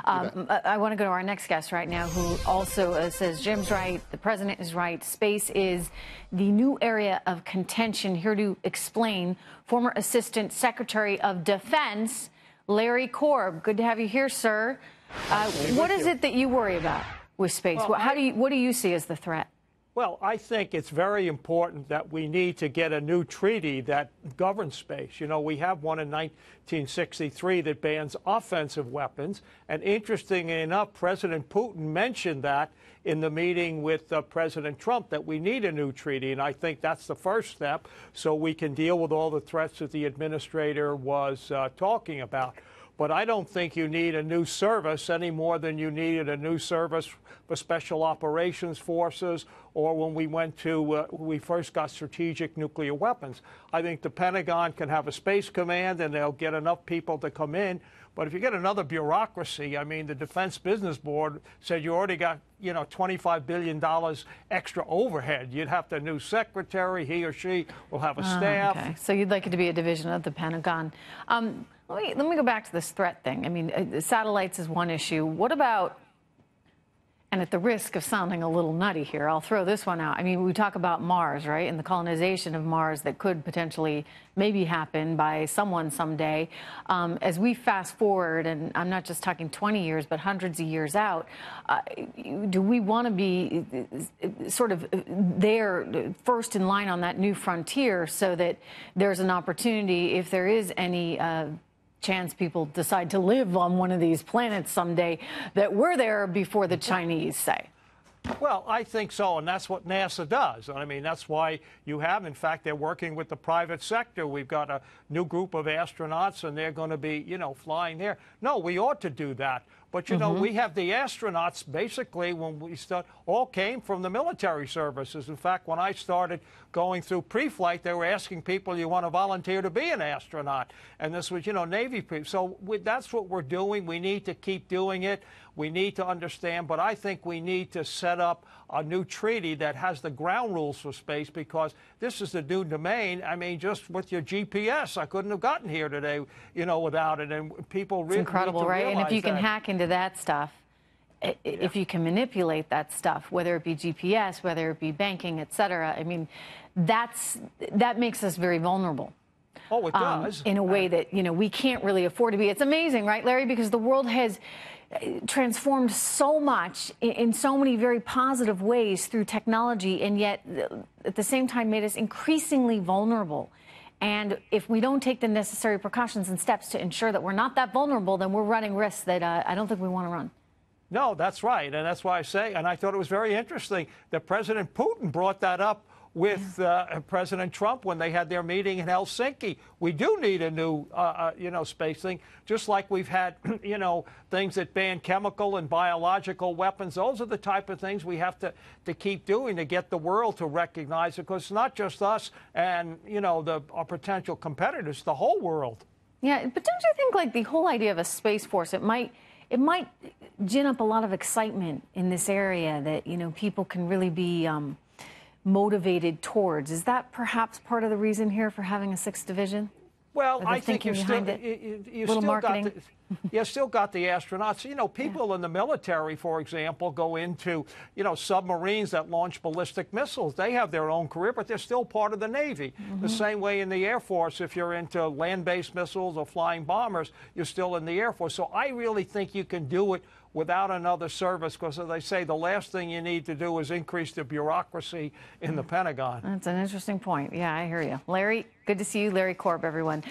I want to go to our next guest right now, who also says Jim's right, the president is right, space is the new area of contention. Here to explain, former Assistant Secretary of Defense, Larry Korb. Good to have you here, sir. What is it that you worry about with space? Well, what do you see as the threat? Well, I think it's very important that we need to get a new treaty that governs space. You know, we have one in 1963 that bans offensive weapons. And interestingly enough, President Putin mentioned that in the meeting with President Trump, that we need a new treaty. And I think that's the first step so we can deal with all the threats that the administrator was talking about. But I don't think you need a new service any more than you needed a new service for Special Operations Forces or when we first got strategic nuclear weapons. I think the Pentagon can have a space command and they'll get enough people to come in. But if you get another bureaucracy, I mean, the Defense Business Board said you already got, $25 billion extra overhead. You'd have a new secretary, he or she will have a staff. Okay. So you'd like it to be a division of the Pentagon. Let me go back to this threat thing. I mean, satellites is one issue. What about, and at the risk of sounding a little nutty here, I'll throw this one out. I mean, we talk about Mars, right, and the colonization of Mars that could potentially maybe happen by someone someday. As we fast forward, and I'm not just talking 20 years, but hundreds of years out, do we want to be sort of there first in line on that new frontier so that there's an opportunity, if there is any chance people decide to live on one of these planets someday, that we're there before the Chinese, say? Well, I think so, and that's what NASA does. I mean, that's why you have, in fact, they're working with the private sector. We've got a new group of astronauts, and they're going to be, flying there. No, we ought to do that. But, we have the astronauts, basically, when we start, all came from the military services. In fact, when I started going through pre-flight, they were asking people, you want to volunteer to be an astronaut? And this was, Navy people. So that's what we're doing. We need to keep doing it. We need to understand. But I think we need to set up a new treaty that has the ground rules for space, because this is the new domain. I mean, just with your GPS, I couldn't have gotten here today, without it. And people really it's incredible, right? And if you can hack into that stuff, if you can manipulate that stuff, whether it be GPS, whether it be banking, et cetera, I mean, that makes us very vulnerable. Oh, it does. In a way that, we can't really afford to be. It's amazing, right, Larry? Because the world has transformed so much in so many very positive ways through technology, and yet at the same time made us increasingly vulnerable. And if we don't take the necessary precautions and steps to ensure that we're not that vulnerable, then we're running risks that I don't think we want to run. No, that's right. And that's why I say, and I thought it was very interesting that President Putin brought that up with President Trump when they had their meeting in Helsinki. We do need a new, space thing, just like we've had, things that ban chemical and biological weapons. Those are the type of things we have to keep doing to get the world to recognize it, because it's not just us and, our potential competitors, the whole world. Yeah, but don't you think, like, the whole idea of a space force, it might gin up a lot of excitement in this area that, people can really be motivated towards. Is that perhaps part of the reason here for having a 6th division? Well, I think you still got the astronauts. People in the military, for example, go into, submarines that launch ballistic missiles. They have their own career, but they're still part of the Navy. The same way in the Air Force, if you're into land-based missiles or flying bombers, you're still in the Air Force. So I really think you can do it without another service, because, as I say, the last thing you need to do is increase the bureaucracy in the Pentagon. That's an interesting point. Yeah, I hear you. Larry, good to see you. Larry Korb, everyone.